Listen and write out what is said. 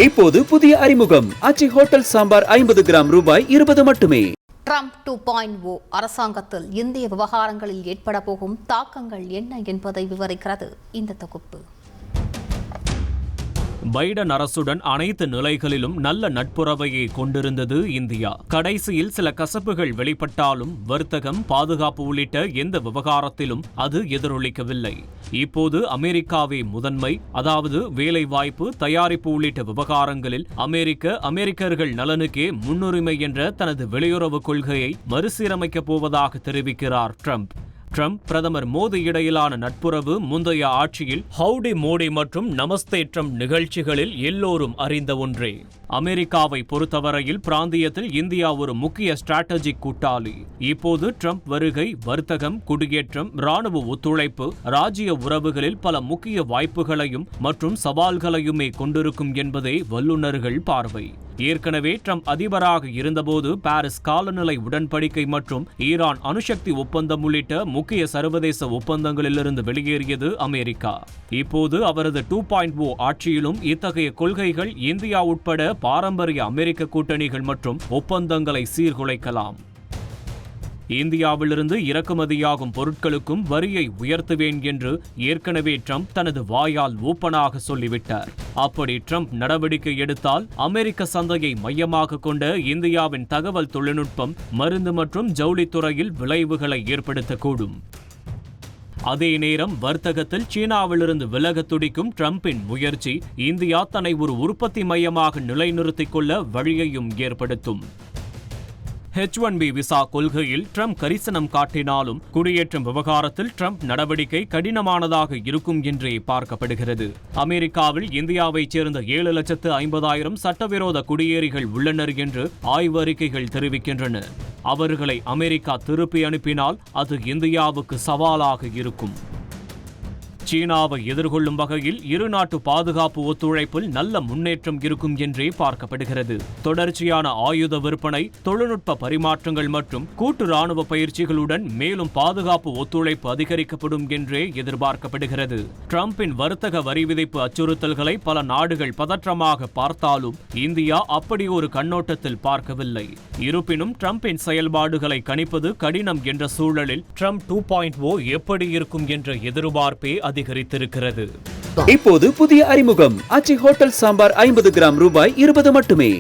இப்போது புதிய அறிமுகம் ஆச்சி ஹோட்டல் சாம்பார் 50 கிராம் ரூபாய் 20 மட்டுமே. ட்ரம்ப் 2.0 அரசாங்கத்தில் இந்திய விவகாரங்களில் ஏற்பட போகும் தாக்கங்கள் என்ன என்பதை விவரிக்கிறது இந்த தொகுப்பு. பைடன் அரசுடன் அனைத்து நிலைகளிலும் நல்ல நட்புறவையே கொண்டிருந்தது இந்தியா. கடைசியில் சில கசப்புகள் வெளிப்பட்டாலும் வர்த்தகம், பாதுகாப்பு உள்ளிட்ட எந்த விவகாரத்திலும் அது எதிரொலிக்கவில்லை. இப்போது அமெரிக்காவே முதன்மை, அதாவது வேலைவாய்ப்பு, தயாரிப்பு உள்ளிட்ட விவகாரங்களில் அமெரிக்கர்கள் நலனுக்கே முன்னுரிமை என்ற தனது வெளியுறவு கொள்கையை மறுசீரமைக்கப் போவதாக தெரிவிக்கிறார் ட்ரம்ப். பிரதமர் மோடி இடையிலான நட்புறவு முந்தைய ஆட்சியில் ஹவுடி மோடி மற்றும் நமஸ்தே ட்ரம்ப் நிகழ்ச்சிகளில் எல்லோரும் அறிந்த ஒன்றே. அமெரிக்காவை பொறுத்தவரையில் பிராந்தியத்தில் இந்தியா ஒரு முக்கிய ஸ்ட்ராட்டஜிக் கூட்டாளி. இப்போது ட்ரம்ப் வருகை வர்த்தகம், குடியேற்றம், ராணுவ ஒத்துழைப்பு, ராஜ்ய உறவுகளில் பல முக்கிய வாய்ப்புகளையும் மற்றும் சவால்களையுமே கொண்டிருக்கும் என்பதே வல்லுநர்கள் பார்வை. ஏற்கனவே ட்ரம்ப் அதிபராக இருந்தபோது பாரிஸ் காலநிலை உடன்படிக்கை மற்றும் ஈரான் அணுசக்தி ஒப்பந்தம் உள்ளிட்ட முக்கிய சர்வதேச ஒப்பந்தங்களிலிருந்து வெளியேறியது அமெரிக்கா. இப்போது அவரது 2.0 ஆட்சியிலும் இத்தகைய கொள்கைகள் இந்தியா உட்பட பாரம்பரிய அமெரிக்க கூட்டணிகள் மற்றும் ஒப்பந்தங்களை சீர்குலைக்கலாம். இந்தியாவிலிருந்து இறக்குமதியாகும் பொருட்களுக்கும் வரியை உயர்த்துவேன் என்று ஏற்கனவே ட்ரம்ப் தனது வாயால் ஓப்பனாக சொல்லிவிட்டார். அப்படி ட்ரம்ப் நடவடிக்கை எடுத்தால் அமெரிக்க சந்தையை மையமாக கொண்ட இந்தியாவின் தகவல் தொழில்நுட்பம், மருந்து மற்றும் ஜவுளித்துறையில் விளைவுகளை ஏற்படுத்தக்கூடும். அதே நேரம் வர்த்தகத்தில் சீனாவிலிருந்து விலக துடிக்கும் ட்ரம்பின் முயற்சி இந்தியா தன்னை ஒரு உற்பத்தி மையமாக நிலைநிறுத்திக் கொள்ள வழியையும் ஏற்படுத்தும். H-1B விசா கொள்கையில் ட்ரம்ப் கரிசனம் காட்டினாலும் குடியேற்றம் விவகாரத்தில் ட்ரம்ப் நடவடிக்கை கடினமானதாக இருக்கும் என்றே பார்க்கப்படுகிறது. அமெரிக்காவில் இந்தியாவைச் சேர்ந்த 7,50,000 சட்டவிரோத குடியேறிகள் உள்ளனர் என்று ஆய்வறிக்கைகள் தெரிவிக்கின்றன. அவர்களை அமெரிக்கா திருப்பி அனுப்பினால் அது இந்தியாவுக்கு சவாலாக இருக்கும். சீனாவை எதிர்கொள்ளும் வகையில் இருநாட்டு பாதுகாப்பு ஒத்துழைப்பில் நல்ல முன்னேற்றம் இருக்கும் என்றே பார்க்கப்படுகிறது. தொடர்ச்சியான ஆயுத விற்பனை, தொழில்நுட்ப பரிமாற்றங்கள் மற்றும் கூட்டு ராணுவ பயிற்சிகளுடன் மேலும் பாதுகாப்பு ஒத்துழைப்பு அதிகரிக்கப்படும் என்றே எதிர்பார்க்கப்படுகிறது. ட்ரம்பின் வர்த்தக வரி விதிப்பு அச்சுறுத்தல்களை பல நாடுகள் பதற்றமாக பார்த்தாலும் இந்தியா அப்படி ஒரு கண்ணோட்டத்தில் பார்க்கவில்லை. இருப்பினும் ட்ரம்பின் செயல்பாடுகளை கணிப்பது கடினம் என்ற சூழலில் ட்ரம்ப் 2.0 எப்படி இருக்கும் என்ற எதிர்பார்ப்பே அதிகரித்திருக்கிறது. இப்போது புதிய அறிமுகம் ஆச்சி ஹோட்டல் சாம்பார் 50 கிராம் ரூபாய் 20 மட்டுமே.